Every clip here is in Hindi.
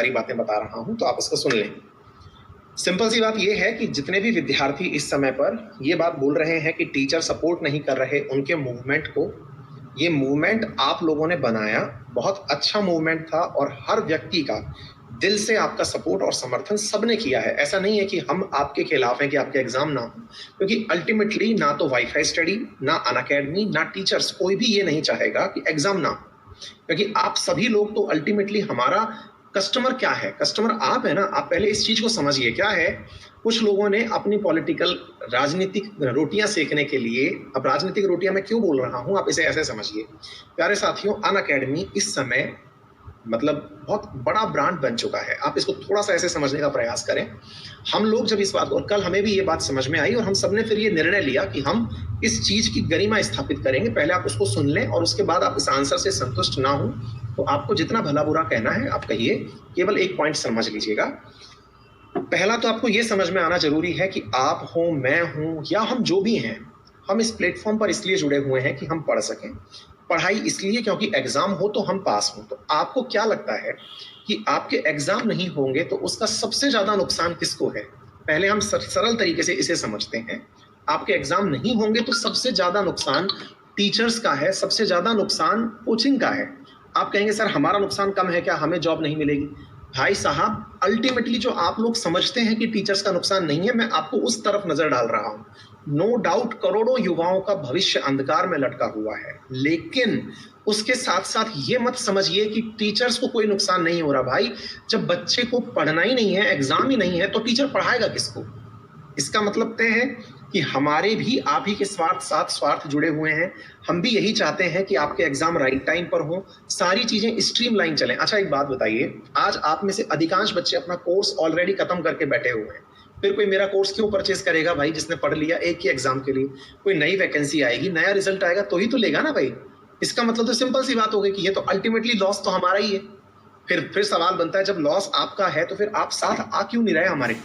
सारी बातें बता रहा हूं तो आप इसको सुन लें। सिंपल सी बात यह है कि जितने भी विद्यार्थी इस समय पर ये बात बोल रहे हैं कि टीचर सपोर्ट नहीं कर रहे उनके मूवमेंट को, ये मूवमेंट आप लोगों ने बनाया, बहुत अच्छा मूवमेंट था और हर व्यक्ति का दिल से आपका सपोर्ट और समर्थन सबने किया है। ऐसा नहीं है कि हम आपके खिलाफ हैं कि आपके एग्जाम ना हो, क्योंकि अल्टीमेटली ना तो वाईफाई स्टडी, ना अनअकैडमी, ना टीचर्स, कोई भी ये नहीं चाहेगा कि एग्जाम ना हो, क्योंकि आप सभी लोग तो अल्टीमेटली हमारा कस्टमर क्या है, कस्टमर आप है ना। आप पहले इस चीज को समझिए क्या है। कुछ लोगों ने अपनी पॉलिटिकल राजनीतिक रोटियां सेकने के लिए, अब राजनीतिक रोटियां मैं क्यों बोल रहा हूं आप इसे ऐसे समझिए प्यारे साथियों, अनअकैडमी इस समय मतलब बहुत बड़ा ब्रांड बन चुका है। आप इसको थोड़ा सा ऐसे समझने का प्रयास करें। हम लोग जब इस बात, और कल हमें भी ये बात समझ में आई और हम सबने फिर ये निर्णय लिया कि हम इस चीज की गरिमा स्थापित करेंगे। पहले आप उसको सुन लें और उसके बाद आप इस आंसर से संतुष्ट ना हो तो आपको जितना भला बुरा कहना है आप कहिए, केवल एक पॉइंट समझ लीजिएगा। पहला तो आपको ये समझ में आना जरूरी है कि आप हो, मैं हूं, या हम जो भी हैं, हम इस प्लेटफॉर्म पर इसलिए जुड़े हुए हैं कि हम पढ़ सकें। पढ़ाई इसलिए क्योंकि एग्जाम हो तो हम पास हों। तो आपको क्या लगता है कि आपके एग्जाम नहीं होंगे तो उसका सबसे ज्यादा नुकसान किसको है? पहले हम सरल तरीके से इसे समझते हैं। आपके एग्जाम नहीं होंगे तो सबसे ज्यादा नुकसान टीचर्स का है, सबसे ज्यादा नुकसान कोचिंग का है। आप कहेंगे सर हमारा नुकसान कम है क्या, हमें जॉब नहीं मिलेगी? भाई साहब, अल्टीमेटली जो आप लोग समझते हैं कि टीचर्स का नुकसान नहीं है, मैं आपको उस तरफ नजर डाल रहा हूं। नो डाउट करोड़ों युवाओं का भविष्य अंधकार में लटका हुआ है, लेकिन उसके साथ साथ ये मत समझिए कि टीचर्स को कोई नुकसान नहीं हो रहा। भाई, जब बच्चे को पढ़ना ही नहीं है, एग्जाम ही नहीं है, तो टीचर पढ़ाएगा किसको? इसका मतलब तय है कि हमारे भी आप ही के साथ स्वार्थ जुड़े हुए हैं। हम भी यही चाहते हैं कि आपके एग्जाम राइट टाइम पर हो, सारी चीजें स्ट्रीमलाइन चलें। अच्छा एक बात बताइए, आज आप में से अधिकांश बच्चे अपना कोर्स ऑलरेडी खत्म करके बैठे हुए हैं, फिर कोई मेरा कोर्स क्यों परचेज करेगा भाई? जिसने पढ़ लिया एक ही एग्जाम के लिए, कोई नई वैकेंसी आएगी, नया रिजल्ट आएगा तो ही तो लेगा ना भाई। इसका मतलब तो सिंपल सी बात हो गई कि ये तो अल्टीमेटली लॉस तो हमारा ही है। फिर सवाल बनता है, जब लॉस आपका है तो फिर आप साथ आ क्यों नहीं रहे हमारे?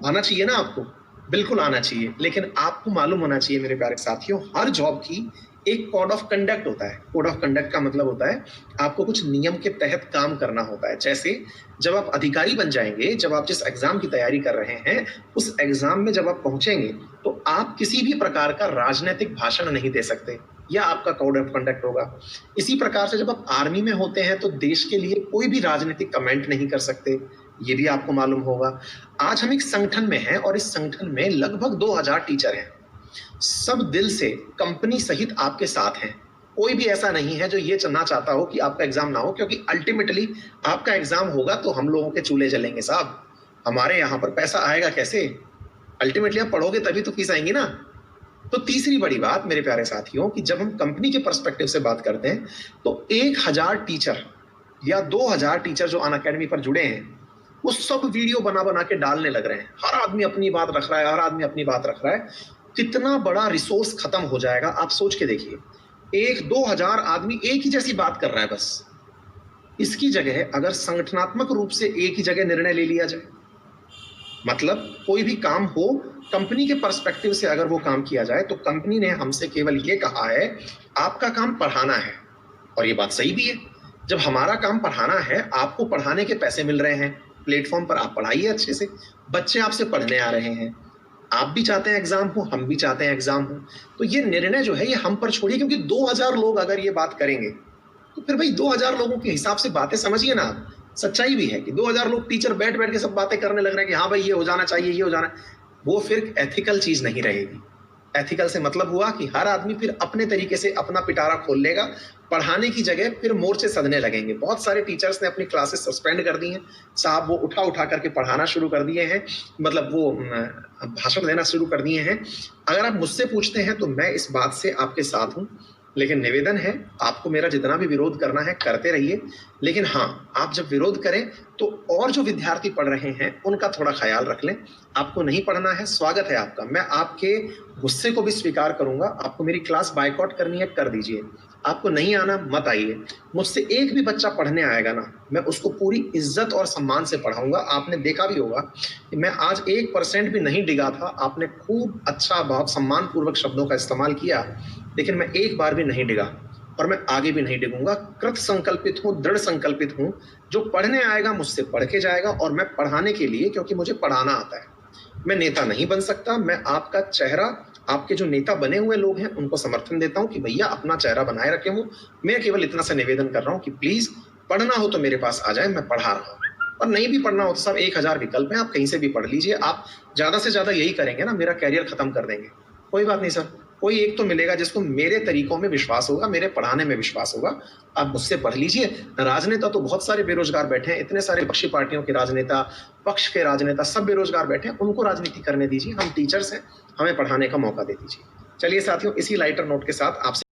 आना चाहिए ना आपको, बिल्कुल आना चाहिए। लेकिन आपको मालूम होना चाहिए मेरे प्यारे साथियों, हर जॉब की एक कोड ऑफ कंडक्ट होता है। कोड ऑफ कंडक्ट का मतलब होता है आपको कुछ नियम के तहत काम करना होता है। जैसे जब आप अधिकारी बन जाएंगे, जब आप जिस एग्जाम की तैयारी कर रहे हैं, उस एग्जाम में जब आप पहुंचेंगे तो आप किसी भी प्रकार का राजनीतिक भाषण नहीं दे सकते, या आपका कोड ऑफ कंडक्ट होगा। इसी प्रकार से जब आप आर्मी में होते हैं तो देश के लिए कोई भी राजनीतिक कमेंट नहीं कर सकते, ये भी आपको मालूम होगा। आज हम एक संगठन में हैं और इस संगठन में लगभग 2000 टीचर हैं। सब दिल से कंपनी सहित आपके साथ हैं। कोई भी ऐसा नहीं है जो ये ना चाहता हो कि आपका एग्जाम ना हो, क्योंकि अल्टीमेटली आपका एग्जाम होगा तो हम लोगों के चूल्हे जलेंगे साहब। हमारे यहाँ पर पैसा आएगा कैसे? अल्टीमेटली आप पढ़ोगे तभी तो फीस आएंगी ना। तो तीसरी बड़ी बात मेरे प्यारे साथियों, कि जब हम कंपनी के पर्सपेक्टिव से बात करते हैं तो 1000 टीचर या 2000 टीचर जो अनअकैडमी पर जुड़े हैं, वो सब वीडियो बना बना के डालने लग रहे हैं। हर आदमी अपनी बात रख रहा है, हर आदमी अपनी बात रख रहा है। कितना बड़ा रिसोर्स खत्म हो जाएगा आप सोच के देखिए। 1-2000 आदमी एक ही जैसी बात कर रहा है बस। इसकी जगह अगर संगठनात्मक रूप से एक ही जगह निर्णय ले लिया जाए, मतलब कोई भी काम हो, कंपनी के पर्सपेक्टिव से अगर वो काम किया जाए, तो कंपनी ने हमसे केवल ये कहा है आपका काम पढ़ाना है, और ये बात सही भी है। जब हमारा काम पढ़ाना है, आपको पढ़ाने के पैसे मिल रहे हैं, प्लेटफॉर्म पर आप पढ़ाइए अच्छे से, बच्चे आपसे पढ़ने आ रहे हैं, आप भी चाहते हैं एग्जाम हो, हम भी चाहते हैं एग्जाम हो, तो ये निर्णय जो है ये हम पर छोड़िए। क्योंकि 2000 लोग अगर ये बात करेंगे तो फिर भाई 2000 लोगों के हिसाब से बातें समझिए ना आप। सच्चाई भी है कि 2000 लोग टीचर बैठ बैठ के सब बातें करने लग रहे हैं कि हाँ भाई ये हो जाना चाहिए, ये हो जाना, वो फिर एथिकल चीज नहीं रहेगी। एथिकल से मतलब हुआ कि हर आदमी फिर अपने तरीके से अपना पिटारा खोल लेगा, पढ़ाने की जगह फिर मोर्चे सधने लगेंगे। बहुत सारे टीचर्स ने अपनी क्लासेस सस्पेंड कर दी हैं साहब, वो उठा उठा करके पढ़ाना शुरू कर दिए हैं, मतलब वो भाषण देना शुरू कर दिए हैं। अगर आप मुझसे पूछते हैं तो मैं इस बात से आपके साथ हूं, लेकिन निवेदन है आपको मेरा जितना भी विरोध करना है करते रहिए। लेकिन हाँ, आप जब विरोध करें तो और जो विद्यार्थी पढ़ रहे हैं उनका थोड़ा ख्याल रख लें। आपको नहीं पढ़ना है, स्वागत है आपका, मैं आपके गुस्से को भी स्वीकार करूंगा। आपको मेरी क्लास बायकॉट करनी है, कर दीजिए। आपको नहीं आना, मत आइए। मुझसे एक भी बच्चा पढ़ने आएगा ना, मैं उसको पूरी इज्जत और सम्मान से पढ़ाऊंगा। आपने देखा भी होगा कि मैं आज 1% भी नहीं डिगा था। आपने खूब अच्छा, बहुत सम्मान पूर्वक शब्दों का इस्तेमाल किया, लेकिन मैं एक बार भी नहीं डिगा। और मैं आगे भी नहीं डिगूंगा। कृत संकल्पित हूँ, दृढ़ संकल्पित हूँ। जो पढ़ने आएगा मुझसे पढ़ के जाएगा, और मैं पढ़ाने के लिए, क्योंकि मुझे पढ़ाना आता है। मैं नेता नहीं बन सकता। मैं आपका चेहरा, आपके जो नेता बने हुए लोग हैं उनको समर्थन देता हूं कि भैया अपना चेहरा बनाए रखे हूं। मैं केवल इतना सा निवेदन कर रहा हूं कि प्लीज पढ़ना हो तो मेरे पास आ जाए, मैं पढ़ा रहा हूं। और नहीं भी पढ़ना हो तो सब 1000 विकल्प हैं, आप कहीं से भी पढ़ लीजिए। आप ज्यादा से ज्यादा यही करेंगे ना, मेरा कैरियर खत्म कर देंगे। कोई बात नहीं सर, कोई एक तो मिलेगा जिसको मेरे तरीकों में विश्वास होगा, मेरे पढ़ाने में विश्वास होगा। आप मुझसे पढ़ लीजिए। राजनेता तो बहुत सारे बेरोजगार बैठे हैं, इतने सारे पक्षी पार्टियों के राजनेता, पक्ष के राजनेता, सब बेरोजगार बैठे हैं, उनको राजनीति करने दीजिए। हम टीचर्स हैं, हमें पढ़ाने का मौका दे दीजिए। चलिए साथियों, इसी लाइटर नोट के साथ आपसे